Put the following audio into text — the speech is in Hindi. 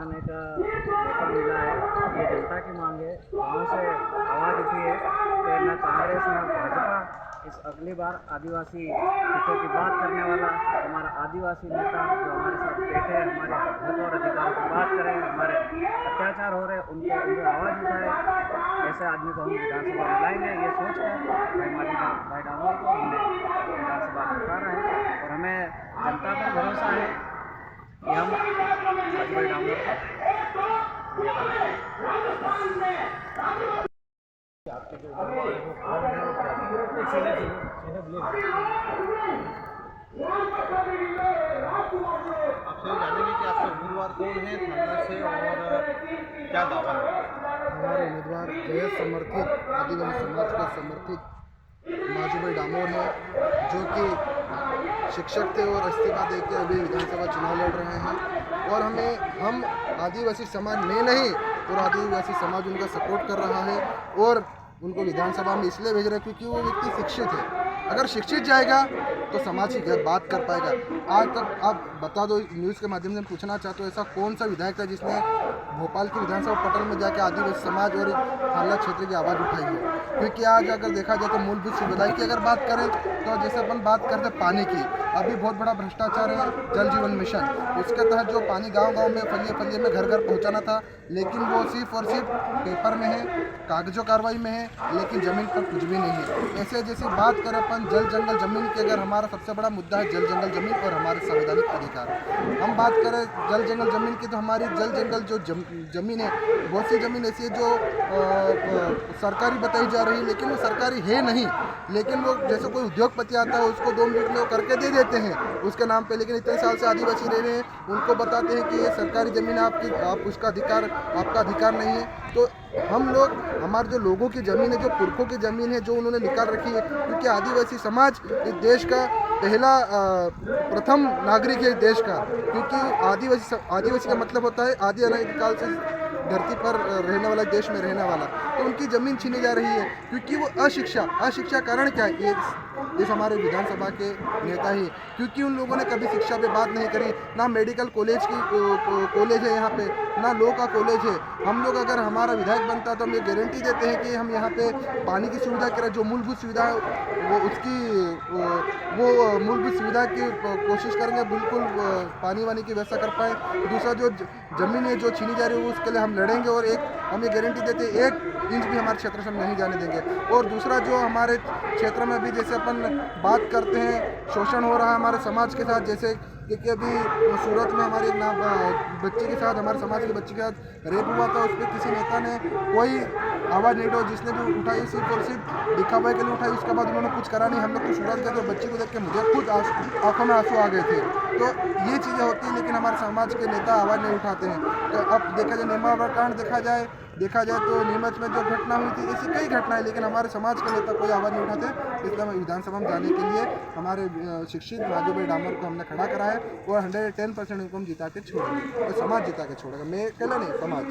बनाने का मौका मिला है। ये जनता की मांग है। गाँव से आवाज़ उठी है कि न कांग्रेस न भाजपा इस अगली बार आदिवासी हितों की बात करने वाला हमारा आदिवासी नेता जो हमारे साथ बैठे हैं, हमारे हक और अधिकारों की बात करें, हमारे अत्याचार हो रहे हैं उनको आवाज़ उठाए, ऐसे आदमी को हम विधानसभा में लाएंगे। ये सोचकर भाई डामोर को हमने विधानसभा में उतारा है और हमें जनता पर भरोसा है कि हम भाई डामोर को आपके जो उम्मीदवार हैं वो कौन है और क्या है? आपसे जानेंगे कि आपके उम्मीदवार कौन है, थाना से, और क्या दावा है? हमारे उम्मीदवार जयेश समर्थित आदिवासी समाज के समर्थित माजूभाई डामोर है, जो कि शिक्षक थे और इस्तीफा देकर अभी विधानसभा चुनाव लड़ रहे हैं। और हम आदिवासी समाज में नहीं, पूरा आदिवासी समाज उनका सपोर्ट कर रहा है और उनको विधानसभा में इसलिए भेज रहे हैं क्योंकि वो व्यक्ति शिक्षित है। अगर शिक्षित जाएगा तो समाज की बात कर पाएगा। आज तक आप बता दो, न्यूज़ के माध्यम से हम पूछना चाहते हो, ऐसा कौन सा विधायक था जिसने भोपाल की विधानसभा पटल में जाकर आदिवासी समाज और थाना क्षेत्र की आवाज़ उठाई है? क्योंकि आज अगर देखा जाए तो मूलभूत सुविधा की अगर बात करें तो जैसे अपन बात करते हैं पानी की, अभी बहुत बड़ा भ्रष्टाचार है जल जीवन मिशन। उसके तहत जो पानी गांव-गांव में फलिए में घर घर पहुंचाना था, लेकिन वो सिर्फ और सिर्फ पेपर में है, कागजों कार्रवाई में है, लेकिन ज़मीन पर कुछ भी नहीं है। ऐसे जैसे बात करें अपन जल जंगल ज़मीन की, अगर हमारा सबसे बड़ा मुद्दा है जल जंगल ज़मीन और हमारे संवैधानिक अधिकार। हम बात करें जल जंगल ज़मीन की तो हमारी जल जंगल जो ज़मीन है, बहुत सी ज़मीन ऐसी है जो सरकारी बताई जा रही है, लेकिन वो सरकारी है नहीं। लेकिन वो जैसे कोई उद्योगपति आता है उसको 2 मिनट में वो करके दे देते हैं उसके नाम पे, लेकिन इतने साल से आदिवासी रह रहे हैं, उनको बताते हैं कि ये सरकारी ज़मीन है आपकी, आप उसका अधिकार, आपका अधिकार नहीं है। तो हम लोग, हमारे जो लोगों की ज़मीन है, जो पुरखों की ज़मीन है, जो उन्होंने निकाल रखी है, क्योंकि आदिवासी समाज इस देश का पहला प्रथम नागरिक है इस देश का। क्योंकि आदिवासी का मतलब होता है आदि अनादिकाल से धरती पर रहने वाला, देश में रहने वाला। तो उनकी ज़मीन छीनी जा रही है क्योंकि वो अशिक्षा कारण क्या है, ये इस हमारे विधानसभा के नेता ही, क्योंकि उन लोगों ने कभी शिक्षा पे बात नहीं करी। ना मेडिकल कॉलेज कॉलेज है यहाँ पे, ना लॉ का कॉलेज है। हम लोग अगर हमारा विधायक बनता तो हम ये गारंटी देते हैं कि हम यहाँ पे पानी की सुविधा करें, जो मूलभूत सुविधा है वो मूलभूत सुविधा की कोशिश करेंगे, बिल्कुल पानी वानी की व्यवस्था कर पाए। दूसरा जो ज़मीन है जो छीनी जा रही है उसके लिए हम लड़ेंगे और हम ये गारंटी देते हैं 1 इंच भी हमारे क्षेत्र से हम नहीं जाने देंगे। और दूसरा जो हमारे क्षेत्र में भी जैसे अपन बात करते हैं शोषण हो रहा है हमारे समाज के साथ, जैसे क्योंकि अभी सूरत में हमारी एक बच्ची के साथ, हमारे समाज की बच्ची के साथ रेप हुआ था, उस पर किसी नेता ने कोई आवाज़ नहीं उठाई, जिसने भी उठाई सिर्फ और सिर्फ दिखावे के लिए उठाई। उसके बाद उन्होंने कुछ करा नहीं। हम लोग तो सूरत गए तो बच्ची को देख के मुझे खुद आंखों में आंसू आ गए थे। तो ये चीज़ें होती हैं, लेकिन हमारे समाज के नेता आवाज़ नहीं उठाते हैं। तो अब देखा जाए नेमावर कांड देखा जाए तो नीमच में जो घटना हुई थी, ऐसी कई घटनाएं, लेकिन हमारे समाज के नेता कोई आवाज़ नहीं उठाते। इसलिए हम विधानसभा में जाने के लिए हमारे शिक्षित माजूभाई डामोर को हमने खड़ा करा है और 110% उनको हम जिता के छोड़ेंगे, तो समाज जिता के छोड़ेगा, मैं अकेला नहीं, समाज।